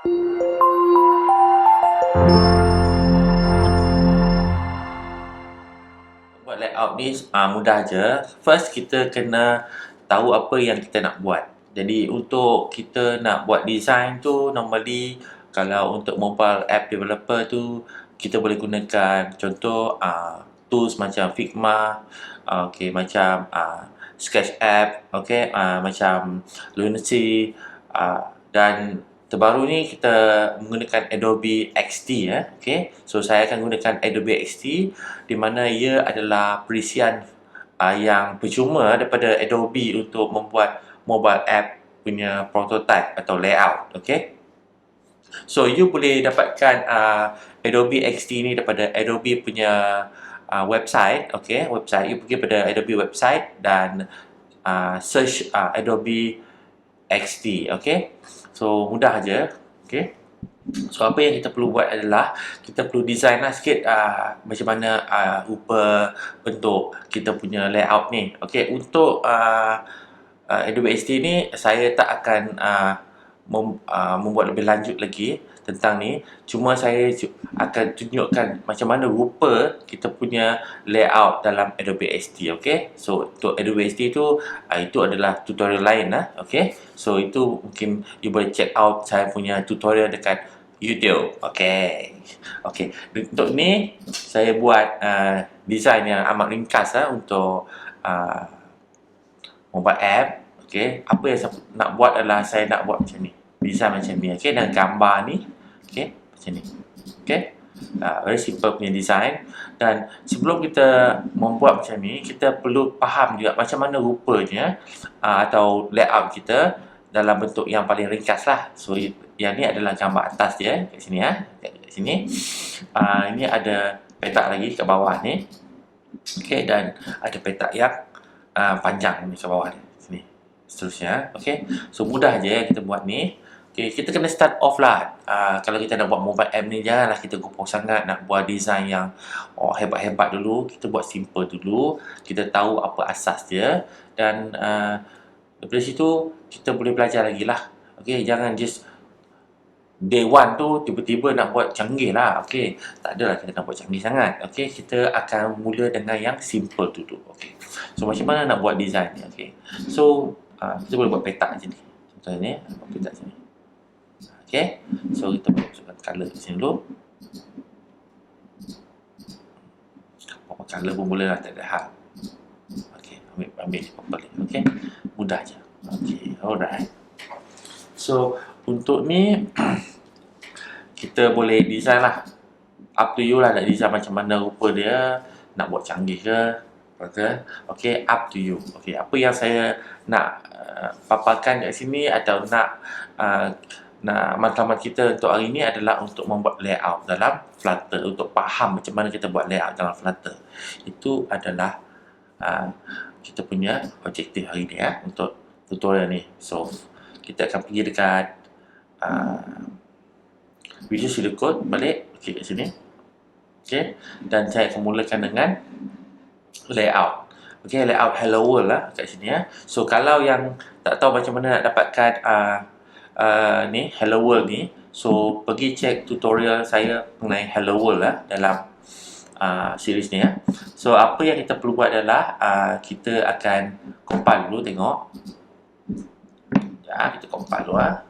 Buat layout ni mudah je. First kita kena tahu apa yang kita nak buat. Jadi untuk kita nak buat design tu, normally kalau untuk mobile app developer tu, kita boleh gunakan contoh tools macam Figma, okey, macam SketchUp, okey, macam Lunacy, dan terbaru ni kita menggunakan Adobe XD ya. Okey. So saya akan gunakan Adobe XD di mana ia adalah perisian yang percuma daripada Adobe untuk membuat mobile app punya prototype atau layout. Okey. So you boleh dapatkan Adobe XD ni daripada Adobe punya website. Okey, website you pergi pada Adobe website dan search Adobe XD. Okey. So mudah aja. Okey. So apa yang kita perlu buat adalah kita perlu design lah sikit macam mana rupa bentuk kita punya layout ni. Okey, untuk Adobe XD ni saya tak akan membuat lebih lanjut lagi tentang ni. Cuma saya akan tunjukkan macam mana rupa kita punya layout dalam Adobe XD. Okey. So untuk Adobe XD tu itu adalah tutorial lain lah. Okey. So itu mungkin you boleh check out saya punya tutorial dekat YouTube. Okey. Okey. Untuk ni saya buat design yang amat ringkas untuk mobile app. Okey. Apa yang saya nak buat adalah saya nak buat macam ni. Design macam ni. Okey. Dan gambar ni. Okey. Macam ni. Okey. Very simple punya design. Dan sebelum kita membuat macam ni, kita perlu faham juga macam mana rupanya atau layout kita dalam bentuk yang paling ringkas lah. So yang ni adalah gambar atas dia kat sini ya. Kat sini. Ini ada petak lagi kat bawah ni. Okey, dan ada petak yang panjang ni kat bawah ni. Sini. Seterusnya, okey. So mudah je kita buat ni. Okey, kita kena start off lah. Kalau kita nak buat mobile app ni, janganlah kita gopoh sangat nak buat design yang hebat-hebat dulu. Kita buat simple dulu. Kita tahu apa asas dia. Dan daripada situ, kita boleh belajar lagi lah. Okey, jangan just day one tu tiba-tiba nak buat canggih lah. Okey, tak adalah kita nak buat canggih sangat. Okey, kita akan mula dengan yang simple dulu. Okey, so macam mana nak buat design ni? Okey, so kita boleh buat petak macam ni. Contohnya ni, buat petak macam ni. Okey, so kita boleh masukkan colour di sini dulu. Apa colour pun boleh lah, tak ada hal. Okey, ambil purple ni. Okey, mudah je. Okey, alright. So untuk ni kita boleh design lah. Up to you lah nak design macam mana rupa dia. Nak buat canggih ke? Okay, up to you. Okay, apa yang saya nak paparkan kat sini atau nak matlamat kita untuk hari ni adalah untuk membuat layout dalam Flutter. Untuk faham macam mana kita buat layout dalam Flutter. Itu adalah kita punya objektif hari ni ya, untuk tutorial ni. So kita akan pergi dekat Visual Studio Code, balik, okey kat sini. Okey, dan saya akan mulakan dengan layout. Okey, layout Hello World lah kat sini ya. So kalau yang tak tahu macam mana nak dapatkan ni Hello World ni, so pergi cek tutorial saya mengenai Hello World lah dalam series ni ya. So apa yang kita perlu buat adalah kita akan compile dulu, tengok. Ya, kita compile dulu lah.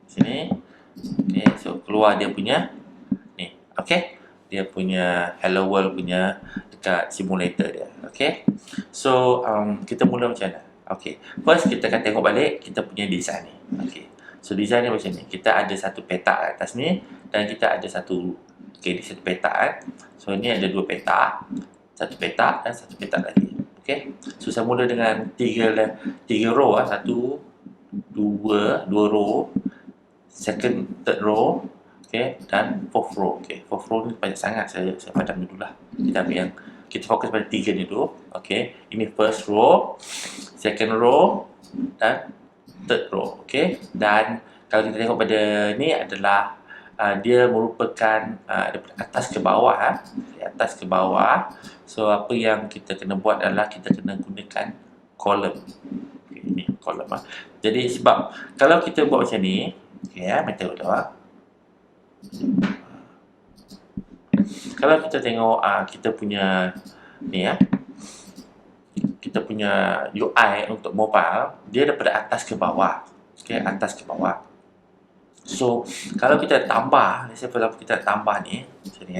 Sini. Okey, so keluar dia punya ni. Okey. Dia punya Hello World punya dekat simulator dia. Okey. So kita mula macam mana? Okey. First kita akan tengok balik kita punya design ni. Okey. So design ni macam ni. Kita ada satu petak atas ni dan kita ada satu ni satu petak . So ni ada dua petak. Satu petak dan satu petak lagi. Okey. So saya mula dengan tiga row lah. Satu, dua row. Second, third row, okay, dan fourth row. Okay, fourth row ni banyak sangat, saya padam dulu lah. Kita ambil yang, kita fokus pada tiga ni dulu. Okay, ini first row, second row, dan third row. Okay, dan kalau kita tengok pada ni adalah dia merupakan daripada atas ke bawah. Dari atas ke bawah. So apa yang kita kena buat adalah kita kena gunakan column. Okay, ini kolom. Jadi sebab kalau kita buat macam ni, okey mari tengok dah. Kalau kita tengok kita punya ni kita punya UI untuk mobile, dia daripada atas ke bawah. Okey, atas ke bawah. So, kalau kita tambah, kalau kita tambah ni, macam ni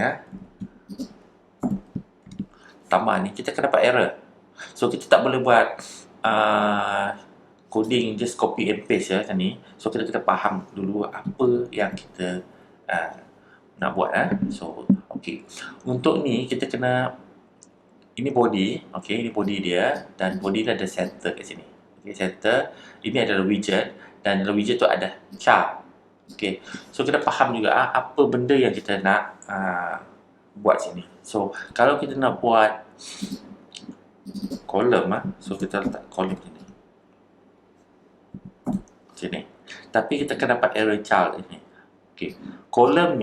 tambah ni, kita akan dapat error. So, kita tak boleh buat coding just copy and paste macam ni. So, kita kena faham dulu apa yang kita nak buat So, okey. Untuk ni, kita kena ini body, okey, ini body dia dan body dia ada center kat sini. Okey, center. Ini adalah widget dan dalam widget tu ada chart. Okey. So kita faham juga apa benda yang kita nak buat sini. So kalau kita nak buat kolom so kita letak kolom sini. Sini. Tapi kita akan dapat error child ini. Okey. Kolom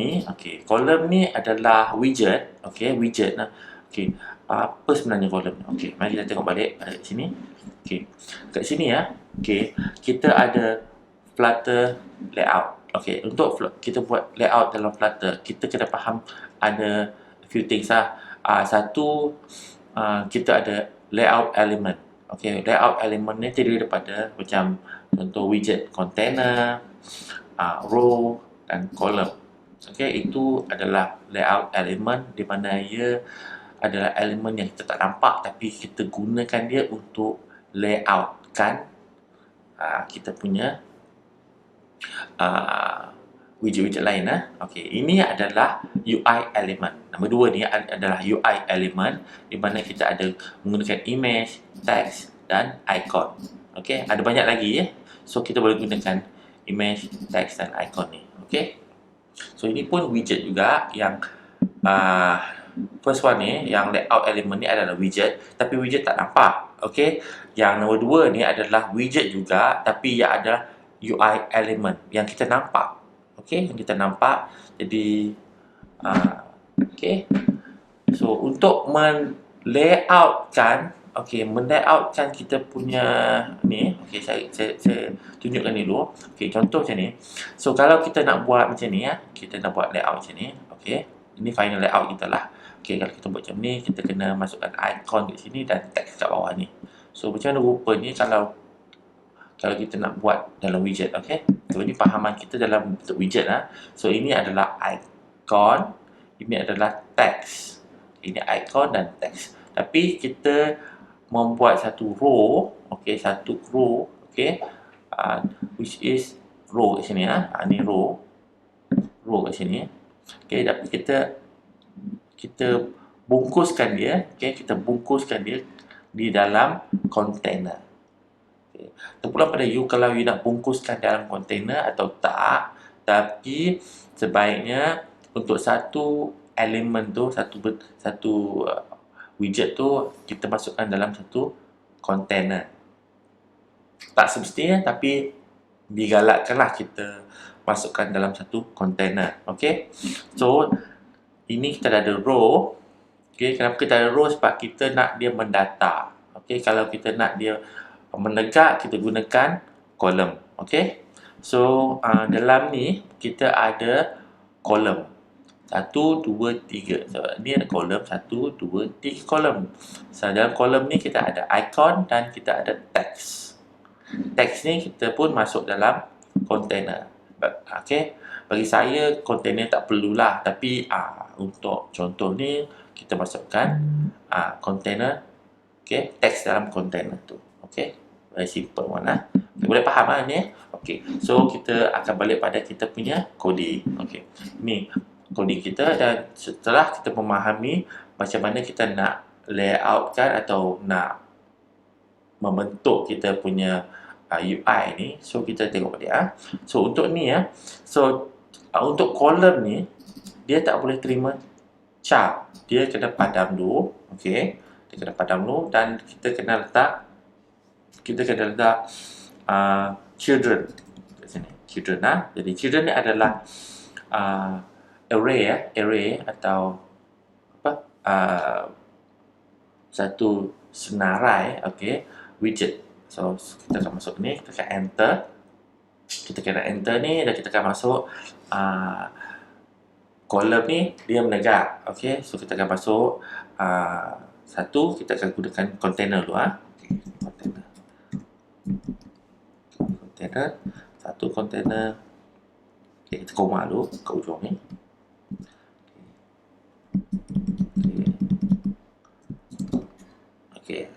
ni adalah widget, okey, widget Okey. Apa sebenarnya kolom ni? Okey, mari kita tengok balik sini. Okey. Kat sini okey, kita ada Flutter layout. Okey, untuk kita buat layout dalam Flutter, kita kena faham ada few things satu, kita ada layout element. Okey, layout element ni terdiri daripada macam contoh widget container, row dan column. Okey, itu adalah layout element di mana ia adalah elemen yang kita tak nampak tapi kita gunakan dia untuk layoutkan kita punya widget-widget lain Okey, ini adalah UI element. Nombor dua ni adalah UI element di mana kita ada menggunakan image, text dan icon. Okey, ada banyak lagi So kita boleh gunakan image, text dan icon ni. Okey. So ini pun widget juga yang first one ni, yang layout element ni adalah widget, tapi widget tak nampak. Okey. Yang nombor dua ni adalah widget juga, tapi ia adalah UI element yang kita nampak. Okey, yang kita nampak. Jadi, okey. So, untuk men-layoutkan kita punya ni, okey, saya tunjukkan ni dulu. Okey, contoh macam ni. So, kalau kita nak buat macam ni kita nak buat layout macam ni. Okey, ini final layout kita lah. Okey, kalau kita buat macam ni, kita kena masukkan icon kat sini dan teks kat bawah ni. So, macam mana rupanya kalau kita nak buat dalam widget, okey? So, ini pahaman kita dalam bentuk widget So, ini adalah icon, ini adalah teks. Ini icon dan teks. Tapi kita membuat satu row, okey, satu row, okey, which is row kat sini ini row kat sini. Okey, tapi kita bungkuskan dia, okey, kita bungkuskan dia di dalam container. Okay. Terpulang pada you kalau you nak bungkuskan dalam container atau tak, tapi sebaiknya untuk satu elemen tu, satu widget tu kita masukkan dalam satu container. Tak semestinya, tapi digalakkanlah kita masukkan dalam satu container. Okey. So ini kita ada row. Okey, kenapa kita ada row? Sebab kita nak dia mendata. Okey, kalau kita nak dia menegak, kita gunakan kolom. Okey. So, dalam ni kita ada kolom. 1, 2, 3. So, ni ada kolom 1, 2, 3 kolom. So, dalam kolom ni kita ada icon dan kita ada teks. Teks ni kita pun masuk dalam container. Okey. Bagi saya container tak perlulah, tapi untuk contoh ni kita masukkan container, okey, teks dalam container tu. Okey. Very simple one Okay, boleh faham ni? Okey. So kita akan balik pada kita punya coding. Okey. Ni coding kita, dan setelah kita memahami macam mana kita nak layoutkan atau nak membentuk kita punya UI ni, so kita tengok dia. So untuk ni so untuk kolom ni dia tak boleh terima chart. Dia kena padam dulu. Okey. Dia kena padam dulu dan kita kena letak children kat sini. Children Jadi children ni adalah array atau apa? Satu senarai, okey, widget. So kita akan masuk ni, kita akan enter. Kita kena enter ni dan kita akan masuk kolom ni, dia menegak. Okey, so kita akan masuk satu, kita akan gunakan container dulu Okay, container. Satu container. Okay, kita koma dulu ke ujung ni. Okey,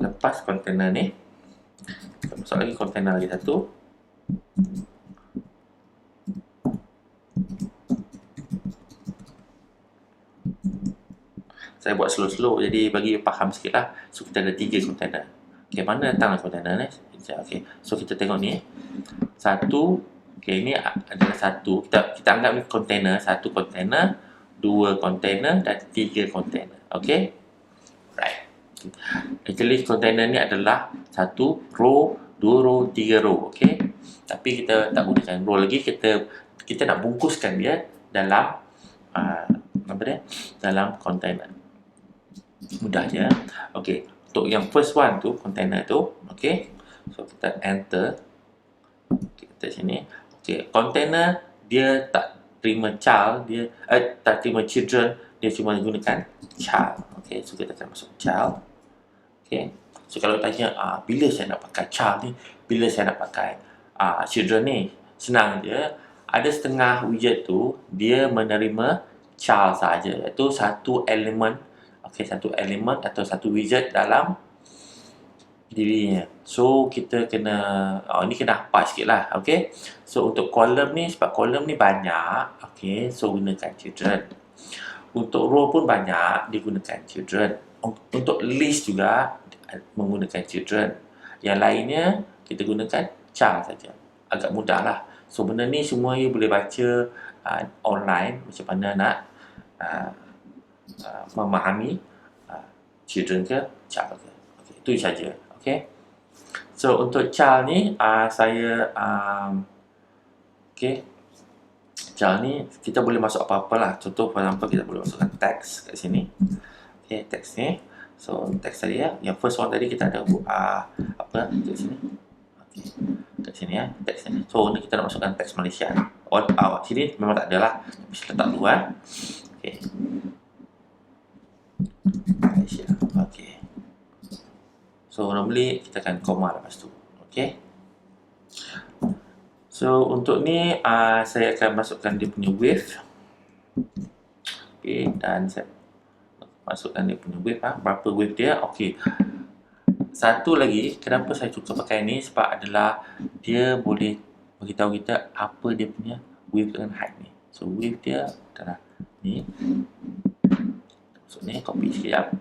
lepas container ni, kita masuk lagi container lagi satu. Saya buat slow-slow, jadi bagi faham sikit lah. So kita ada 3 container. Okay, mana datang container ni? Okay, so kita tengok ni. Satu, okay, ini adalah satu. Kita anggap ni container. Satu container, 2 container dan 3 container. Okay, right. Actually container ni adalah 1 row, 2 row, 3 row. Okay, tapi kita tak gunakan row lagi. Kita nak bungkuskan dia dalam apa dia? Dalam container. Mudah je. Okey, untuk yang first one tu, container tu, okey. So kita enter. Okay, kita sini. Okey, container dia tak terima child, dia tak terima children, dia cuma gunakan child. Okey, so kita akan masuk child. Okey. So kalau tanya bila saya nak pakai child ni, bila saya nak pakai children ni, senang je. Ada setengah widget tu dia menerima child saja, iaitu satu elemen. Okey, satu elemen atau satu widget dalam dirinya. So kita kena ni kena hafal sikit lah. Okey, so untuk kolom ni, sebab kolom ni banyak, okey, so gunakan children. Untuk row pun banyak, digunakan children. Untuk list juga menggunakan children. Yang lainnya kita gunakan child saja. Agak mudah lah. So benda ni semua you boleh baca online, macam mana nak memahami children ke child ke. Okay, itu saja. Okay. So untuk child ni saya okay, child ni kita boleh masuk apa-apa lah. Contoh for example kita boleh masukkan teks kat sini. Okay, teks ni. So teks tadi ya. Yang first one tadi kita ada apa kat sini. Okay, kat sini ya, teks ni. So ni kita nak masukkan teks Malaysia. Sini memang tak ada lah. Mesti letak dulu Okay. Malaysia. Okay. So normally kita akan koma lepas tu. Okay. So untuk ni saya akan masukkan dia punya wave. Okay, dan saya masukkan dia punya wave berapa wave dia. Okay. Satu lagi, kenapa saya suka pakai ni, sebab adalah dia boleh beritahu kita apa dia punya wave dengan height ni. So wave dia adalah ni. So ni copy sekejap,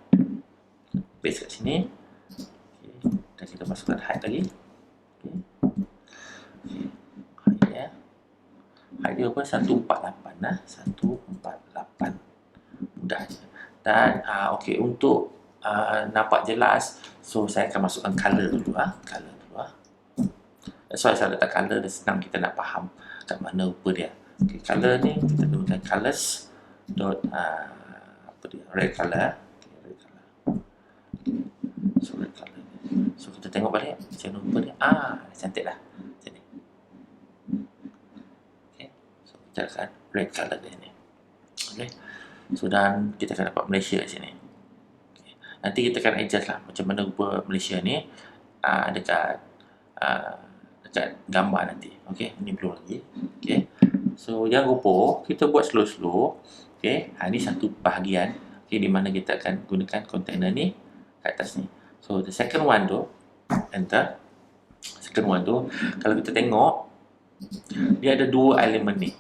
paste kat sini. Okay. Dan kita masukkan height lagi. Okay. Okay. Height dia, height dia apa? 148 lah. 148. Mudah je. Dan okay, untuk nampak jelas, so saya akan masukkan color dulu color dulu That's why saya letak color, dia senang kita nak faham kat mana rupa dia. Okay, color ni kita gunakan colors dot apa dia, red color. Okay, red color. Okay. So red color. So kita tengok balik macam rupa dia. Cantik lah. Sini. Okay. So kita akan red color dia ni. Okay. So dan kita akan dapat Malaysia kat sini. Okay. Nanti kita akan adjust lah macam mana rupa Malaysia ni dekat gambar nanti. Okay. Ini belum lagi. Okay. So jangan lupa kita buat slow-slow. Okay. Ini satu bahagian. Okay. Di mana kita akan gunakan container ni kat atas ni. So the second one tu, enter. Second one tu, kalau kita tengok, dia ada dua elemen ni.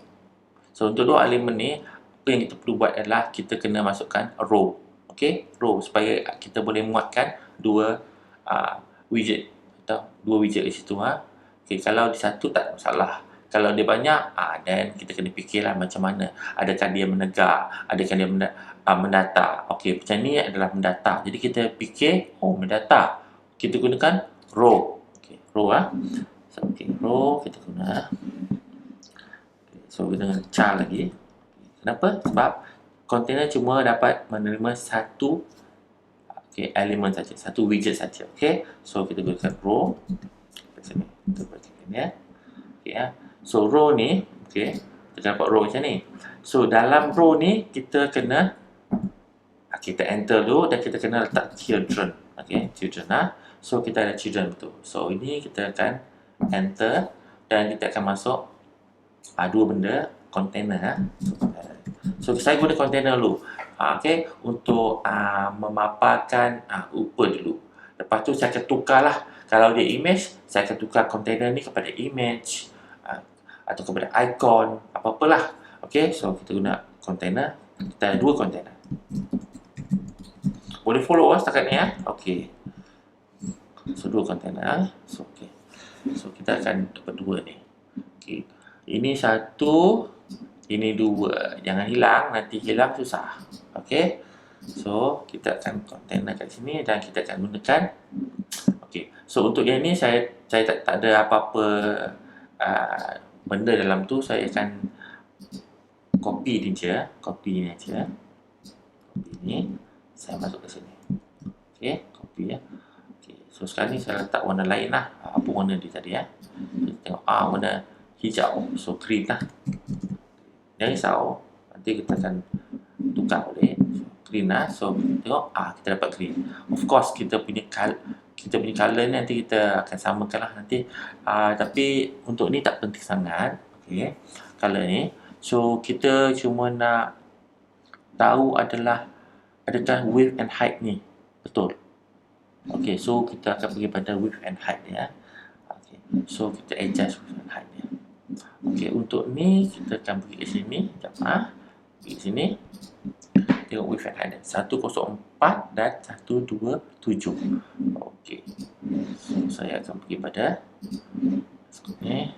So untuk dua elemen ni, apa yang kita perlu buat adalah kita kena masukkan row. Okay, row, supaya kita boleh muatkan dua widget atau dua widget di situ. Okay, kalau di satu tak ada masalah. Kalau dia banyak, dan kita kena fikirlah macam mana. Adakah dia menegak, adakah dia mendatar. Okay, macam ni adalah mendatar. Jadi kita fikir, mendatar. Kita gunakan row. Okay, row So, okay, row kita guna. Okay, so kita dengan char lagi. Kenapa? Sebab container cuma dapat menerima satu Okay, elemen saja, satu widget saja. Okay, so kita gunakan row. Kat sini, kita perhatikan ya. Okay, ya. So row ni, okay, kita dapat row macam ni. So dalam row ni kita kena kita enter dulu dan kita kena letak children. Okay, children lah. So kita ada children tu. So ini kita akan enter dan kita akan masuk dua benda container. So saya guna container dulu. Okay, untuk memaparkan upper dulu. Lepas tu saya akan tukarlah. Kalau dia image, saya akan tukar container ni kepada image atau kepada icon, apa-apalah. Okay, so kita guna container. Kita ada dua container. Boleh follow setakat ni ya. Okay. So dua container. So okay. So kita akan dapat dua ni. Okay. Ini satu, ini dua. Jangan hilang, nanti hilang susah. Okay. So kita akan container kat sini dan kita akan gunakan. Okay. So untuk yang ni saya tak ada apa-apa benda dalam tu. Saya akan copy ni je. Copy ni aja. Copy ni. Saya masuk ke sini. Okay. Copy ya. Okay. So sekarang ni saya letak warna lain lah. Apa warna dia tadi ya. Kita tengok warna hijau. So green lah. Jangan risau. Nanti kita akan tukar boleh. So, green lah. So tengok kita dapat green. Of course kita punya color ni nanti kita akan samakan lah nanti. Tapi untuk ni tak penting sangat. Okay. Color ni. So kita cuma nak tahu adalah adakah width and height ni betul. Okay. So kita akan pergi pada width and height ya. Okay. So kita adjust width and height ni. Okay. Untuk ni kita akan pergi ke sini. Pergi ke sini. Tengok width and height dia. 104 dan 127. Okey. So, saya akan pergi pada ni.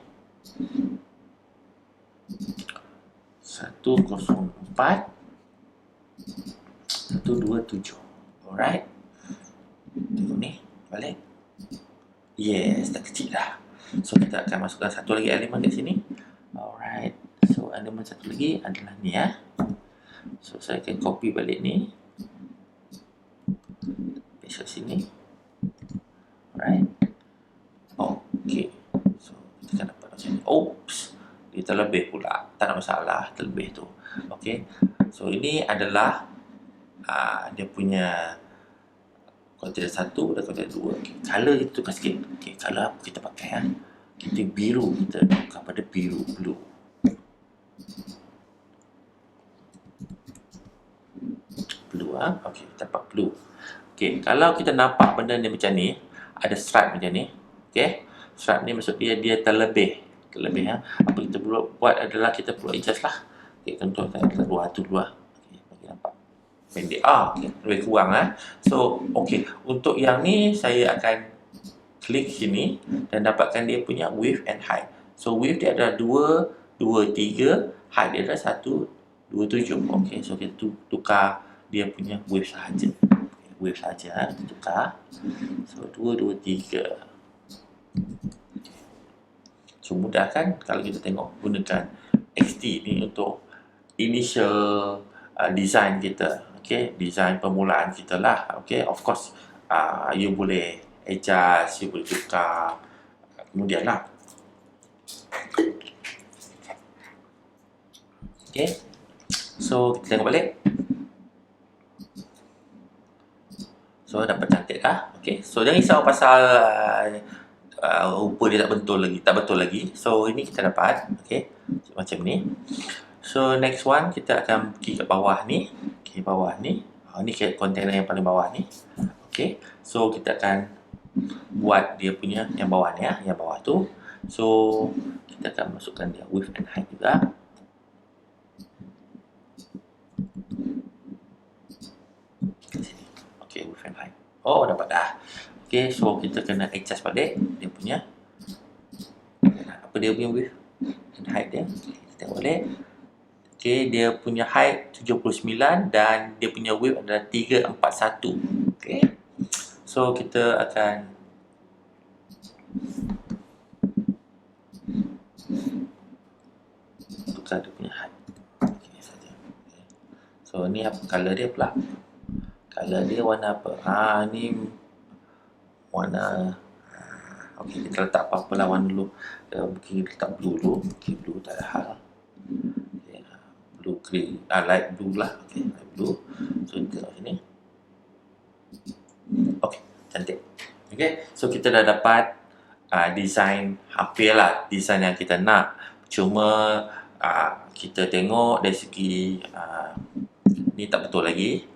104 127. Alright. Tengok ni. Balik. Yes, dah kecil dah. So kita akan masukkan satu lagi elemen kat sini. Alright. So elemen satu lagi adalah ni ya. So saya akan copy balik ni. Paste sini. Alright. Okay. So kita akan dapat macam ni. Oops. Dia terlebih pula. Tak ada masalah terlebih tu. Okay. So ini adalah dia punya container 1 dan container 2. Okay. Color kita tukar sikit. Okay. Color apa kita pakai ya. Kita biru. Kita tukar pada biru. Blue. Blue okey, dapat blue. Okey, kalau kita nampak benda ni macam ni, ada stripe macam ni. Okey. Stripe ni maksud dia terlebih. Terlebih Apa kita buat adalah kita perlu adjust lah. Okey, contoh saya dua tu dua. Okey, bagi nampak pendek. Okey, lebih kurang So, okey, untuk yang ni saya akan klik sini dan dapatkan dia punya width and height. So, width dia adalah 223, height dia adalah 127. Okey, so kita tukar dia punya width sahaja. Width saja kita tukar. So 223. So mudah kan kalau kita tengok gunakan XD ni untuk initial design kita. Okey, design permulaan kita lah. Okey, of course you boleh adjust, you boleh tukar kemudian lah. Okey. So kita tengok balik. So dapat cantik lah. Okay. So jangan risau pasal rupa dia tak betul lagi. So ini kita dapat. Okay. Macam ni. So next one kita akan pergi ke bawah ni. Okay, bawah ni. Ni container yang paling bawah ni. Okay. So kita akan buat dia punya yang bawah ni yang bawah tu. So kita akan masukkan dia width and height juga. Okay, width and height. Oh, dapat dah. Okay, so kita kena adjust balik dia punya. Apa dia punya width and height dia. Okay, kita tengok balik. Okay, dia punya height 79 dan dia punya width adalah 341. Okay. So kita akan tukar dia punya height. Okay, saja. Okay. So ni apa color dia pula? Color dia warna apa? Ni warna okey, kita letak apa-apa lah warna dulu. Mungkin letak blue dulu. Okey, blue tak ada hal. Okay, blue green. Light blue lah. Okey, light blue. So, kita tengok sini. Okey, cantik. Okey, so kita dah dapat design hampir lah design yang kita nak. Cuma kita tengok dari segi ni tak betul lagi.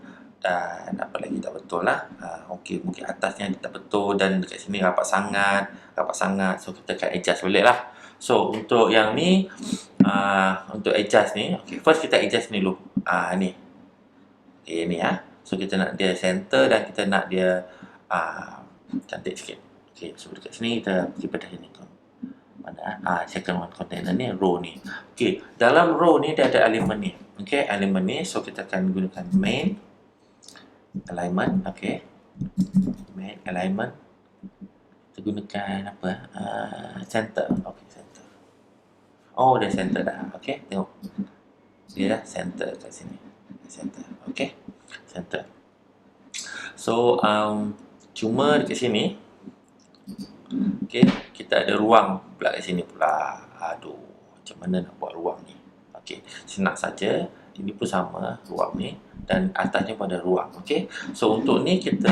Dan apa lagi tak betul lah. Okey, mungkin atasnya tak betul dan dekat sini rapat sangat. So kita akan adjust balik lah. So untuk yang ni untuk adjust ni, okey, first kita adjust ni dulu. Ni. Okey, ni So kita nak dia center dan kita nak dia cantik sikit. Okey, so dekat sini kita pergi pada sini. Mana second one container ni, row ni. Okey, dalam row ni dia ada elemen ni. Okey, elemen ni so kita akan gunakan main alignment. Okey, main alignment. Kita gunakan apa? Center. Okey, center. Oh, dia center dah. Okey, tengok. Dia dah center kat sini. Center. Okey, center. So cuma dekat sini, okey, kita ada ruang pula kat sini pula. Aduh, macam mana nak buat ruang ni? Okey, senang saja. Ini pun sama ruang ni dan atasnya pun ada ruang. Okey. So untuk ni kita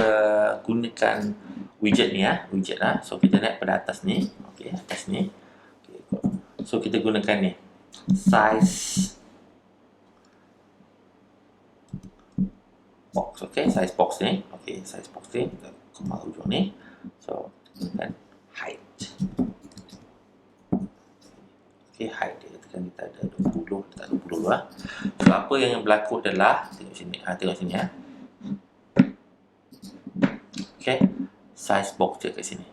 gunakan widget ni widget So kita naik pada atas ni. Okey, atas ni. Okay. So kita gunakan ni. Size box. Okey, size box ni. Okey, size box ni kita kemar ujung ni. So gunakan height. Okey, height dia katakan kita ada 20, kita 20 lah. So apa yang berlaku adalah tengok sini, tengok sini Okey, size box dia kat sini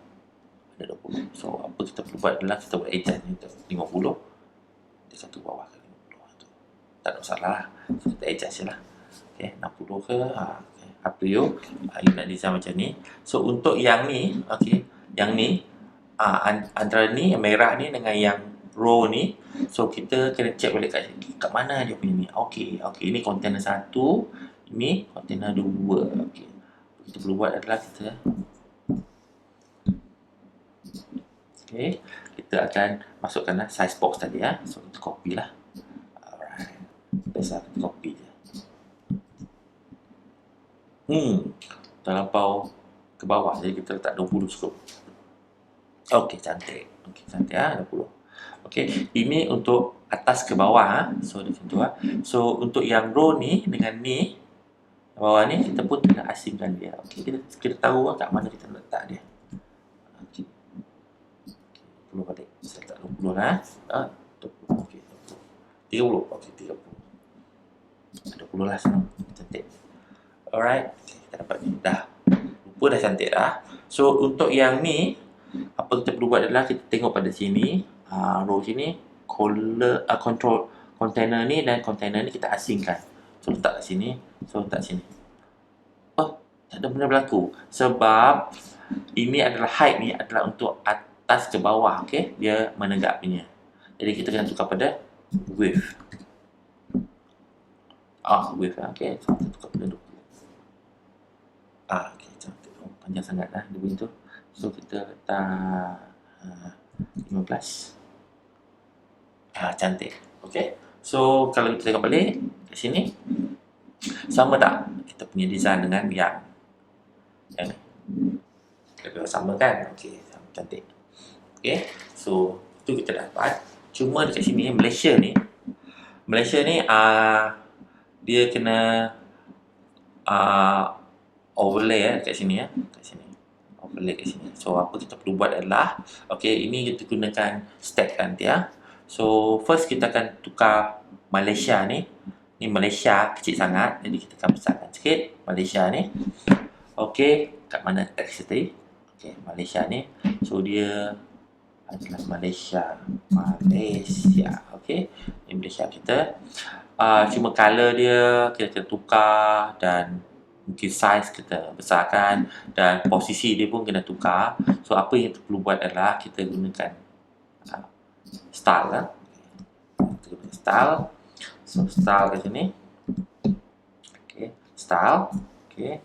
ada 20. So apa kita perlu buat adalah kita buat adjust ni 50. Dia satu bawah ke 50 tu. Tak ada masalah lah. So kita adjust je lah. Okey, 60 ke up to you. You nak design macam ni. So untuk yang ni, okey, yang ni antara ni yang merah ni dengan yang row ni, so kita kena check balik kat mana dia punya ni. Okey, ini container 1, ini container 2. Okey. Kita perlu buat adalah kita kita akan masukkan size box tadi So kita copy lah. Alright. Biasa kita copy je. Terlampau ke bawah jadi kita letak 20 cukup. Okey, cantik. Okey, cantik 20. Okey, ini untuk atas ke bawah So macam tu So untuk yang row ni dengan ni bawah ni kita pun kena asingkan dia. Okey, kita tahu kat mana kita letak dia. Okey. 20 balik. Saya letak 20 lah. 20. Okey, 30. Okey, 30. 20 lah senang. Cantik. Alright. Okay, kita dapat ni. Dah. Rupa dah cantik dah. So untuk yang ni apa kita perlu buat adalah kita tengok pada sini row sini control container ni dan container ni kita asingkan. So letak kat sini. So letak sini. Oh, tak ada benda berlaku. Sebab ini adalah height ni adalah untuk atas ke bawah. Okey, dia menegak punya. Jadi kita kena tukar pada width. Width okey. So kita tukar pada 20. Okey, cantik. Panjang sangat dia bunyi tu. So kita letak 15. Cantik. Okey. So kalau kita tengok balik kat sini sama tak kita punya design dengan yang ni? Lebih sama kan? Okey, cantik. Okey. So itu kita dapat. Cuma dekat sini Malaysia ni dia kena overlay kat sini kat sini. Overlay kat sini. So apa kita perlu buat adalah okey, ini kita gunakan stack nanti So first kita akan tukar Malaysia ni. Ni Malaysia kecil sangat. Jadi kita akan besarkan sikit Malaysia ni. Okey, kat mana teks tadi? Okey, Malaysia ni. So dia adalah Malaysia. Okey, ini Malaysia kita. Cuma color dia kita tukar dan mungkin size kita besarkan dan posisi dia pun kena tukar. So apa yang kita perlu buat adalah kita gunakan style kita guna style. So style kat sini. Okey, style. Okey.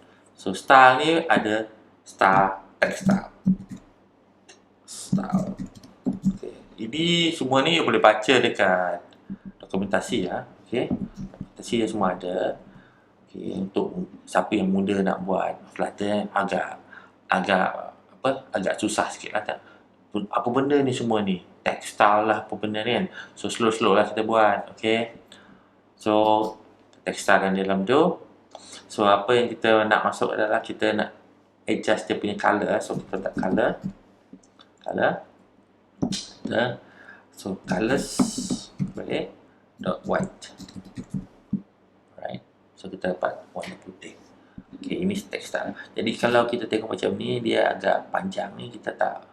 So style ni ada style, text style. Style. Okay. Ini semua ni boleh baca dekat dokumentasi ya. Okay. Dokumentasi dia semua ada. Okay. Untuk siapa yang muda nak buat Flutter agak susah sikit lah tak. Apa benda ni semua ni? Textile lah apa benda ni kan. So slow-slow lah kita buat. Okay. So textile dan dalam tu. So apa yang kita nak masuk adalah kita nak adjust dia punya color. So kita letak color. So colors boleh dot white. Right. So kita dapat warna putih. Okay, ini textile. Jadi kalau kita tengok macam ni, dia agak panjang ni, kita tak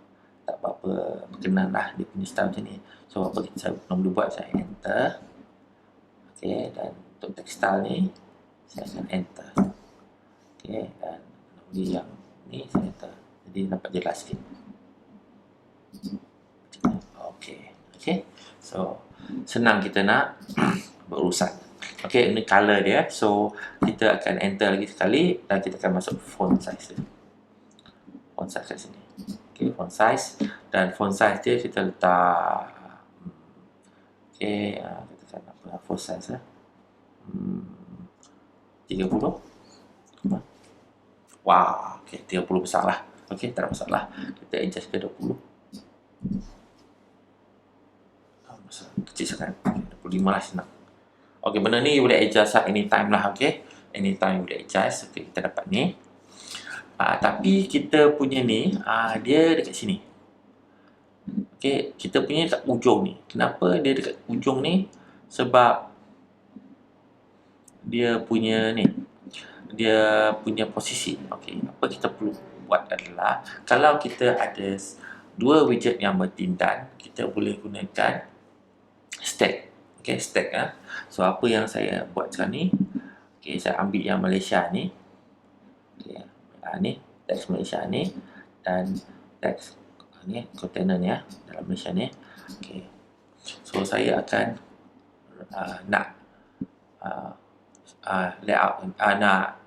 apa-apa berkenan lah dia punya style macam ni. So apa kita nombor buat, saya enter. Okay, dan untuk textile ni saya akan enter. Okay, dan nombor yang ni saya enter. Jadi nampak jelas sikit. Okay, so senang kita nak berurusan. Okay, ini color dia. So kita akan enter lagi sekali dan kita akan masuk font size dia. Font size kat sini. Okay, font size, dan font size dia kita letak kita akan apa font size lah. 30. Wow, okay, 30 besar lah. Okay, tak ada masalah. Kita adjust ke 20. Kecil sangat. 25 lah senang. Okay, benda ni boleh adjust lah anytime lah. Okay, anytime boleh adjust. Okay, kita dapat ni. Tapi kita punya ni dia dekat sini. Okay, kita punya dekat ujung ni. Kenapa dia dekat ujung ni? Sebab dia punya ni, dia punya posisi. Okay, apa kita perlu buat adalah, kalau kita ada dua widget yang bertindan, kita boleh gunakan stack. Okay, stack lah. So apa yang saya buat sekarang ni, okay, saya ambil yang Malaysia ni. Okay, ni teks Malaysia ni, dan teks ni container ni dalam Malaysia ni. Okay, so saya akan nak layout, nak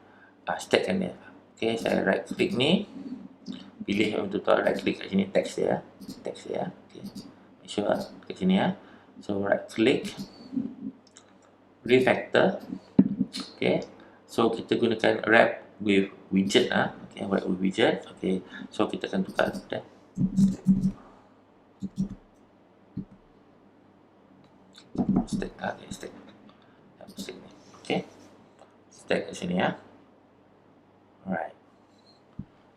stackkan dia. Okay, saya right click ni, pilih untuk right click kat sini, teks dia. Okay, make sure kat sini ya. So right click, refactor. Okay, so kita gunakan wrap with widget okay, wrap with widget. Okay, so kita akan tukar dia. Stack stack ni. Okay, stack kat sini ya. Alright.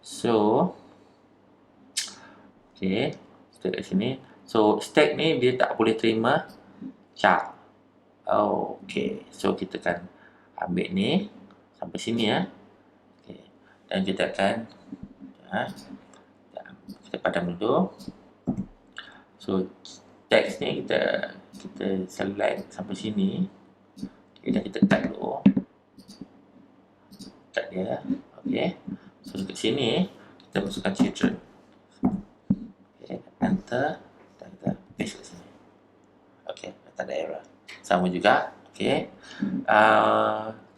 So okay, stack kat sini. So stack ni dia tak boleh terima chart. Okay, so kita akan ambil ni sampai sini ya. Okay, dan kita akan kita padam dulu. So teks ni kita select sampai sini. Okay, dan kita cut dulu. Cut dia. Okay, so dekat sini kita masukkan children. Okay, enter. Kita paste kat sini. Okay, tak ada error. Sama juga. Okay,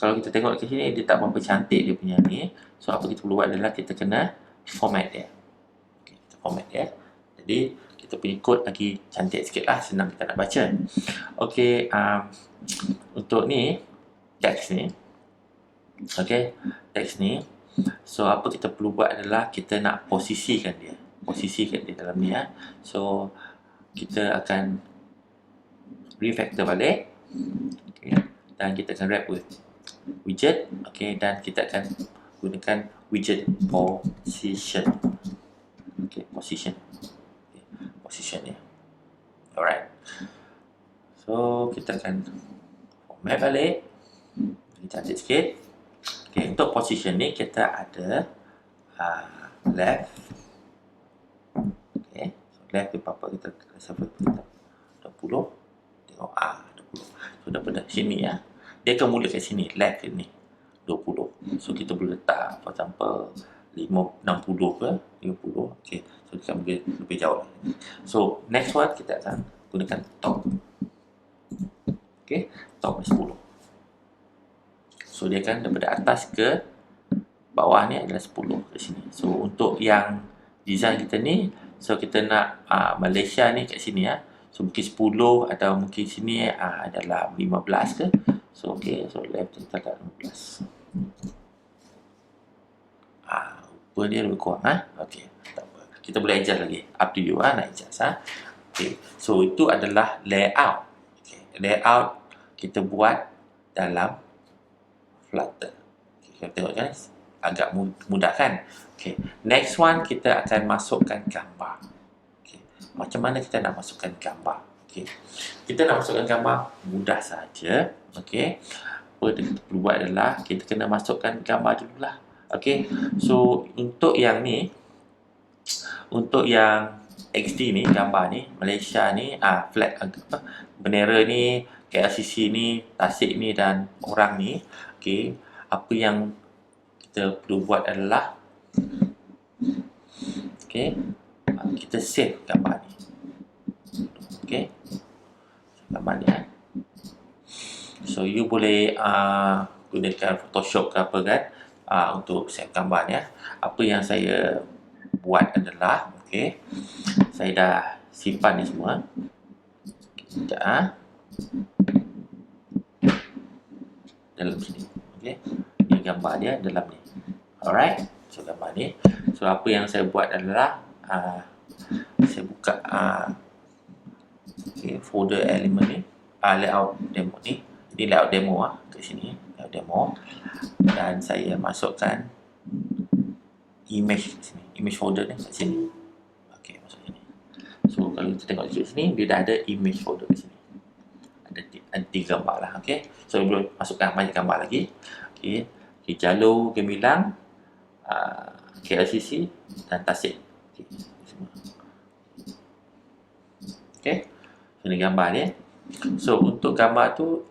kalau kita tengok kat sini, dia tak berapa cantik dia punya ni. So apa kita perlu buat adalah kita kena format dia. Okay, kita format dia. Jadi kita punya code lagi cantik sikit lah, senang kita nak baca. Okay, untuk ni teks ni, okay, teks ni, so apa kita perlu buat adalah kita nak posisikan dia dalam ni ya. So kita akan refactor balik. Okay, dan kita akan wrap with widget. Okay, dan kita akan gunakan widget position. Okay, position ni. Alright, so kita akan format balik, jadi cantik sikit. Okay, untuk position ni kita ada left. Okay, so left tu apa kita sampai kita 20. Tengok 20. So daripada sini ya, dia akan mula kat sini, left ni 20. So kita boleh letak for example 60 ke 50. Okay, so kita boleh lebih jauh. So next one kita akan gunakan top. Okay, top 10. So dia akan daripada atas ke bawah ni adalah 10 kat sini. So untuk yang design kita ni, so kita nak Malaysia ni kat sini so mungkin 10 atau mungkin sini adalah 15 ke. So okey, so left kita kat 15. Rupa dia lebih kurang okey, tak apa. Kita boleh adjust lagi. Up to you nak adjust okey. So itu adalah layout. Okey, layout kita buat dalam Flutter. Okay, kita tengok kan agak mudah kan. Okay, next one kita akan masukkan gambar. Okay, macam mana kita nak masukkan gambar? Okay, kita nak masukkan gambar mudah saja. Okay, apa yang kita perlu buat adalah kita kena masukkan gambar dululah. Okay, so untuk yang ni, untuk yang XD ni, gambar ni, Malaysia ni, flag bendera ni, KLCC ni, Tasik ni dan orang ni. Okay, apa yang kita perlu buat adalah okay, kita save gambar ni. Okay, gambar ni so you boleh gunakan Photoshop ke apa kan untuk save gambar ni Apa yang saya buat adalah okay, saya dah simpan ni semua. Sekejap dalam sini. Okay, ni gambar dia dalam ni. Alright, so gambar ni. So apa yang saya buat adalah saya buka okay, folder element ni, layout demo ni. Ini layout demo kat sini, layout demo. Dan saya masukkan image kat sini, image folder ni kat sini. Okay, masuk sini. So kalau kita tengok di sini, dia dah ada image folder kat sini. Ada 3 gambar lah. Okay, so boleh masukkan banyak gambar lagi. Okay, jalur Gemilang, KLCC dan Tasik. Okay, so ini gambar dia. So untuk gambar tu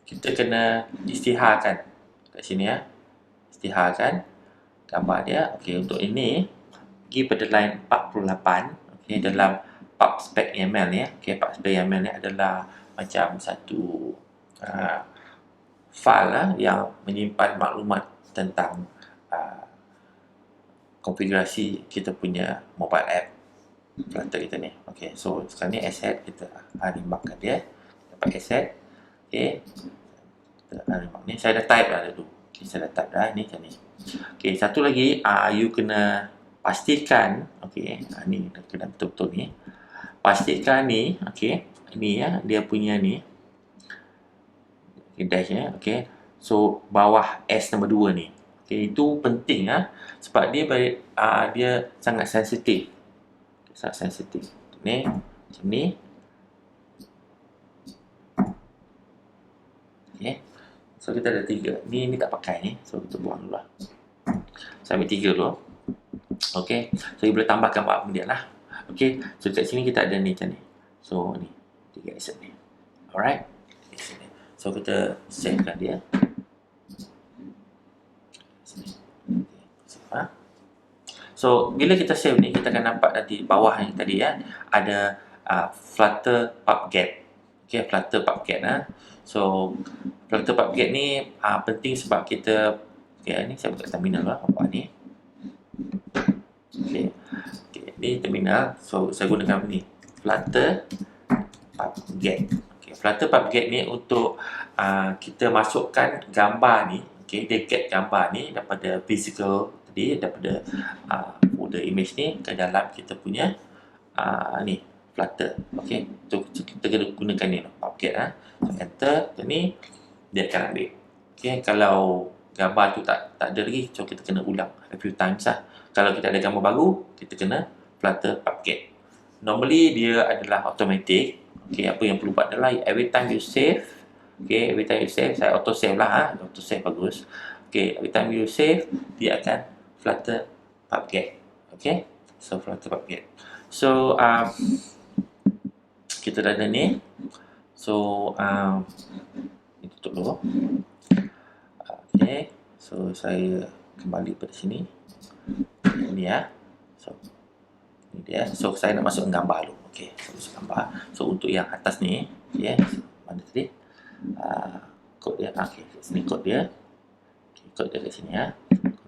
kita kena isytiharkan kat sini isytiharkan gambar dia. Okay, untuk ini pergi pada line 48. Okay, dalam pubspec.yaml ni okay, pubspec.yaml ni adalah macam satu file yang menyimpan maklumat tentang konfigurasi kita punya mobile app Flutter kita ni. Okay, so sekarang ni asset kita animakan dia. Dapat asset. Okay, kita animak ni. Saya dah type dah dulu. Okay, saya dah type dah ni macam ni. Okay, satu lagi you kena pastikan okay, ni kena betul-betul ni. Pastikan ni okay, ni dia punya ni okay, dash okay. So bawah S nombor 2 ni. Okay, itu penting sebab dia dia sangat sensitif. Sangat sensitif. Ni macam ni. Okay. So kita ada 3. Ni tak pakai ni. So kita buang dulu lah. Saya ambil 3 dulu. Okay. So you boleh tambahkan apa dia lah. Okay. So kat sini kita ada ni macam ni. So ni 3 asset ni. Alright. So kita savekan dia. So bila kita save ni, kita akan nampak nanti bawah ni tadi ada Flutter PubGet. Okay, Flutter PubGet So Flutter PubGet ni penting sebab kita okay, ni saya buka terminal lah nampak ni. Okay, ni terminal. So saya gunakan ni Flutter PubGet. Okay, Flutter PubGet ni untuk kita masukkan gambar ni. Okay, dia get gambar ni daripada physical daripada folder image ni ke dalam kita punya ni Flutter. Okey, kita kena gunakan ni PubGet so enter ni dia akan ambil. Okey, kalau gambar tu tak ada lagi, so kita kena ulang a few times Kalau kita ada gambar baru, kita kena Flutter PubGet. Normally dia adalah automatic. Okey, apa yang perlu buat adalah every time you save, every time you save, saya auto save lah auto save bagus. Okay, every time you save, dia akan Flutter PubGet. Okay, so Flutter PubGet. So kita dah ada ni. So ini tutup dulu. Okay, so saya kembali pada sini. Ini So ini dia. So saya nak masuk gambar dulu. Okay, so masuk gambar. So untuk yang atas ni, okay, mana tadi? Kod dia. Okay, sini kod dia. Okay, kod dia kat sini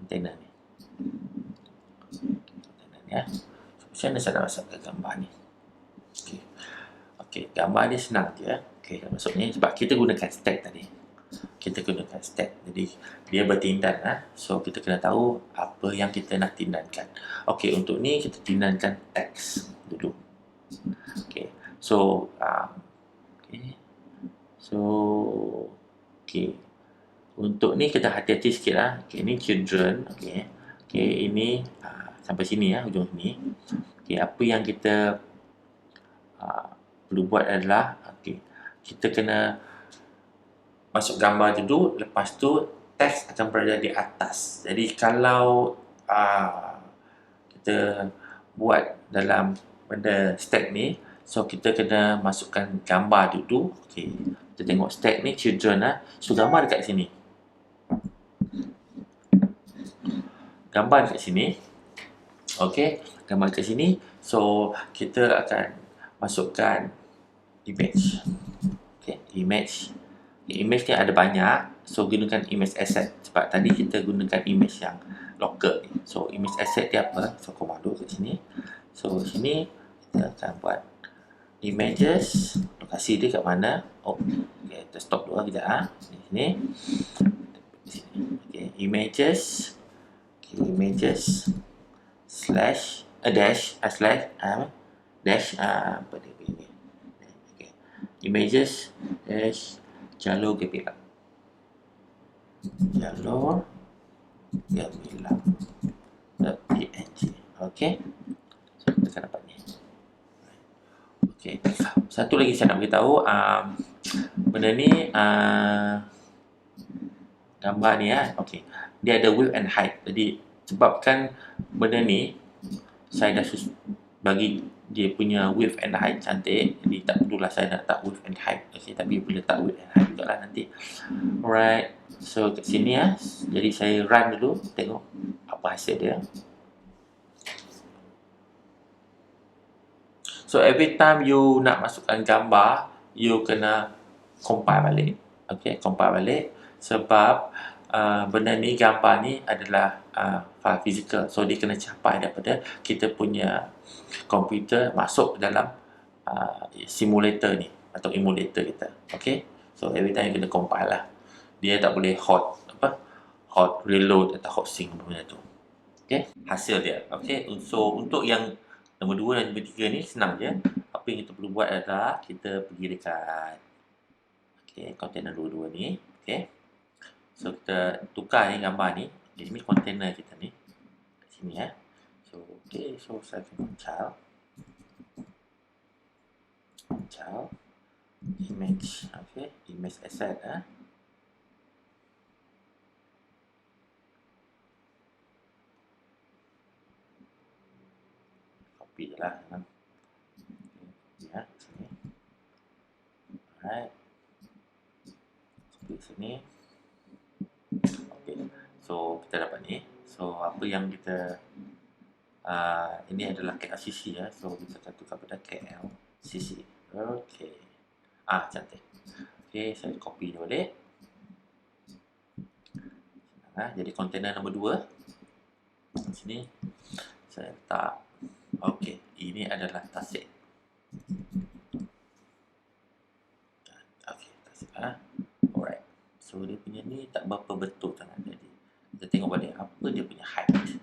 Kontainer ni. Kontainer ni ya. So, macam mana saya nak masukkan gambar ni? Okey. Okey, gambar dia senang je. Okey, maksudnya sebab kita gunakan stack tadi. Kita gunakan stack. Jadi dia bertindan So kita kena tahu apa yang kita nak tindankan. Okey, untuk ni kita tindankan teks dulu. Okey. So okey. So okey. Untuk ni kita hati-hati sikit Okey, ni children. Okey. Okey, ini sampai sini hujung sini. Okey, apa yang kita perlu buat adalah kita kena masuk gambar dulu, lepas tu teks akan berada di atas. Jadi kalau kita buat dalam benda stack ni, so kita kena masukkan gambar dulu. Okey, kita tengok stack ni children So gambar dekat sini. Gambar dekat sini. Okey, gambar dekat sini. So kita akan masukkan image. Okey, image. Image ni ada banyak. So gunakan image asset. Sebab tadi kita gunakan image yang local ni. So image asset dia apa? So komando kat sini. So sini kita akan buat images. Lokasi dia kat mana? Okay, kita stop dulu kejap Di sini. Okay, images. Okay, images slash dash dash apa dia ni? Okay. Images dash jalur gemilang. Jalur gemilang .png. Okey. So kita akan dapat ni. Okey. Satu lagi saya nak beritahu benda ni gambar ni okey. Dia ada width and height. Jadi sebabkan benda ni saya dah bagi dia punya width and height cantik, jadi tak perlulah saya nak letak width and height. Okay, tapi boleh letak width and height juga lah nanti. Alright, so kat sini jadi saya run dulu, tengok apa hasil dia. So every time you nak masukkan gambar, you kena compile balik. Okay, compile balik sebab benda ni, gambar ni adalah file physical. So dia kena capai daripada kita punya komputer masuk dalam simulator ni atau emulator kita. Okay, so every time kena compile lah. Dia tak boleh hot reload atau hot sync benda tu. Okay, hasil dia. Okay, so untuk yang nombor 2 dan nombor 3 ni senang je. Apa yang kita perlu buat adalah kita pergi dekat kontainer 22 ni. Okay, so kita tukar ni gambar ni. Jadi ni kontainer kita ni kat sini So okay, so saya akan child image. Okay, image asset copy je lah sini. Alright, copy sini. Okay, so kita dapat ni. So apa yang kita ini adalah KLCC so kita akan tukar pada KLCC. Okay, cantik. Okay, saya copy dia balik. Jadi kontainer nombor 2 sini saya letak. Okay, ini adalah tasik. Okay, tasik alright, so dia punya ni tak berapa betul sangat. Jadi kita tengok balik apa dia punya height.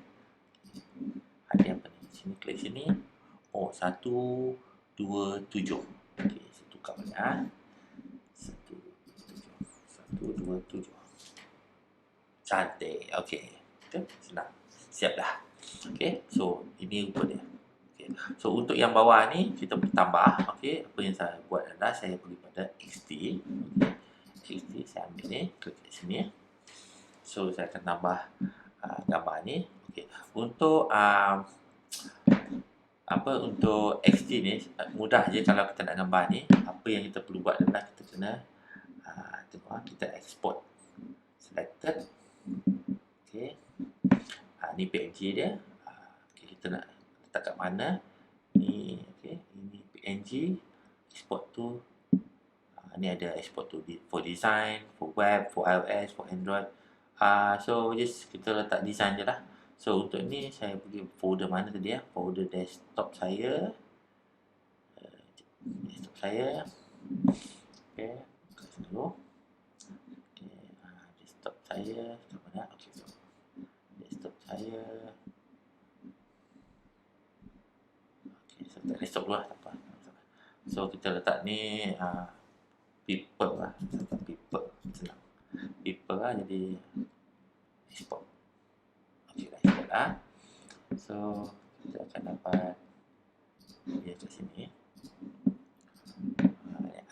Height dia apa ni? Sini klik sini. 127. Okay, saya tukar balik 127. Cantik. Okay, senang. Siap dah. Okay, so ini rupa dia. Okay, so untuk yang bawah ni kita boleh tambah. Okay, apa yang saya buat adalah saya pergi pada XD. Okay, XD saya ambil ni, klik kat sini. So saya akan tambah gambar ni. Okay, untuk untuk XD ni mudah je kalau kita nak gambar ni. Apa yang kita perlu buat adalah kita kena kita export. Selected. Okay, ni PNG dia. Okay, kita nak letak kat mana ni? Okay, ini PNG. Export tu ni ada export tu for design, for web, for iOS, for Android. So just kita letak design je lah. So untuk ni saya pergi folder mana tadi ya? Folder desktop saya. Desktop saya. Okey, buka dulu. Okey, desktop saya. Desktop mana? Okey, so desktop saya. Okey, so letak desktop dulu lah, tak apa. So kita letak ni paper lah. Paper, senang. Paper lah, jadi export. Okey, dah export lah. So kita akan dapat dia kat sini.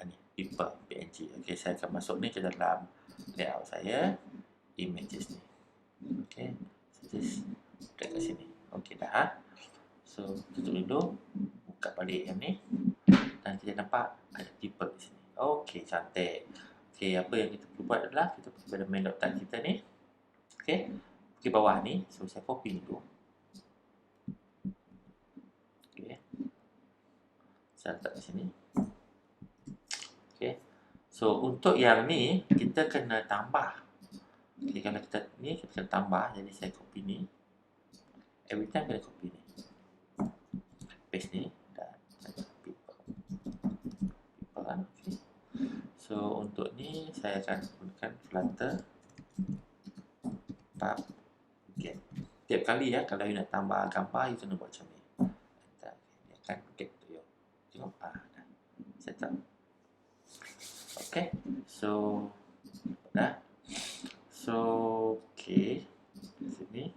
Ni paper PNG. Okey, saya akan masuk ni ke dalam layout saya, images ni. Okey, so just drag kat sini. Okey dah. So tutup dulu, buka balik yang ni dan kita nampak ada paper di sini. Okey, cantik. Okey, apa yang kita perlu buat adalah kita pergi pada main.type kita ni. Okey, pergi bawah ni. So saya copy dulu. Okey, saya letak di sini. Okey, so untuk yang ni kita kena tambah. Okey, kalau kita ni kita kena tambah, jadi saya copy ni. Every time kena copy ni, paste ni dan paper. Okay. So untuk ni saya akan gunakan Flutter pub get. Tiap kali ya, kalau you nak tambah gambar, you kena buat macam ni. Dia akan get tu you. Tengok dah set up. Okay, so dah. So okay, sini.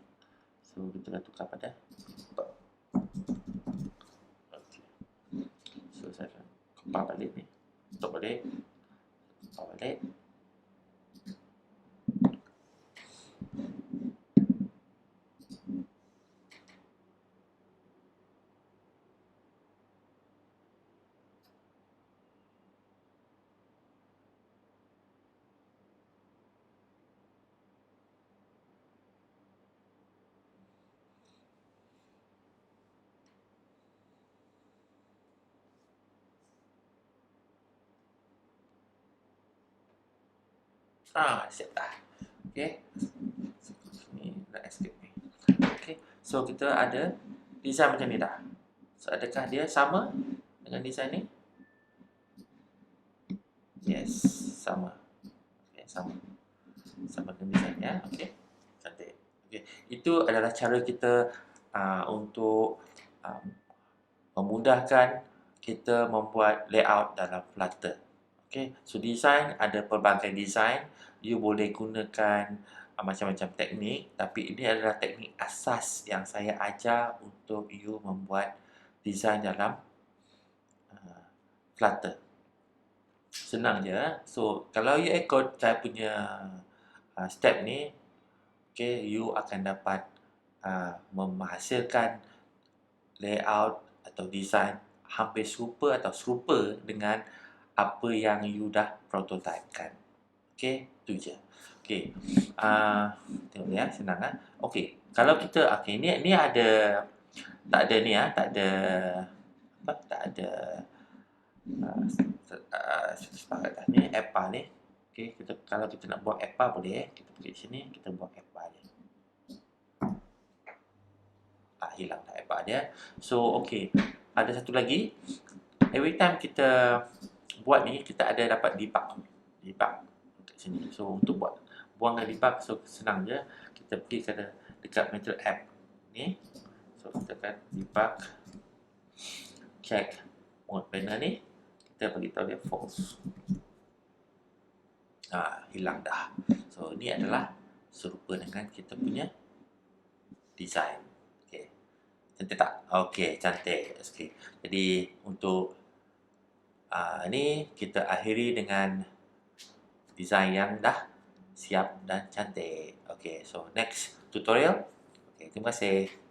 So kita dah tukar pada paper. Okay. So saya akan compile balik ni. Tutup balik. Compile balik. Siap dah. Okay, ni nak escape ni. Okay, so kita ada design macam ni dah. So adakah dia sama dengan design ni? Yes, sama. Okay, sama. Sama dengan design ya. Okay, cantik. Okay, itu adalah cara kita untuk memudahkan kita membuat layout dalam Flutter. Okay, so design ada pelbagai design. You boleh gunakan macam-macam teknik, tapi ini adalah teknik asas yang saya ajar untuk you membuat design dalam Flutter. Senang je. So kalau you ikut saya punya step ni, okay, you akan dapat menghasilkan layout atau design hampir serupa atau serupa dengan apa yang you dah prototypekan. Okey, tu je. Okey. Tengok ni ya, senang ah. Okey, kalau kita ni ada tak ada ni tak ada apa? Tak ada sepakat dah ni apa ni. Okey, kalau kita nak buat apa boleh, kita pergi sini, kita buat apa dia. Hilang dah apa dia. So okey, ada satu lagi. Every time kita buat ni, kita ada dapat debug kat sini. So untuk buangkan debug, so senang je. Kita pergi dekat method app ni. So kita akan debug, check mode panel ni, kita bagi tahu dia false. Hilang dah. So ni adalah serupa dengan kita punya design. Okey, cantik tak? Okey, cantik. Okey, jadi untuk ni kita akhiri dengan design yang dah siap dan cantik. Okay, so next tutorial. Okay, terima kasih.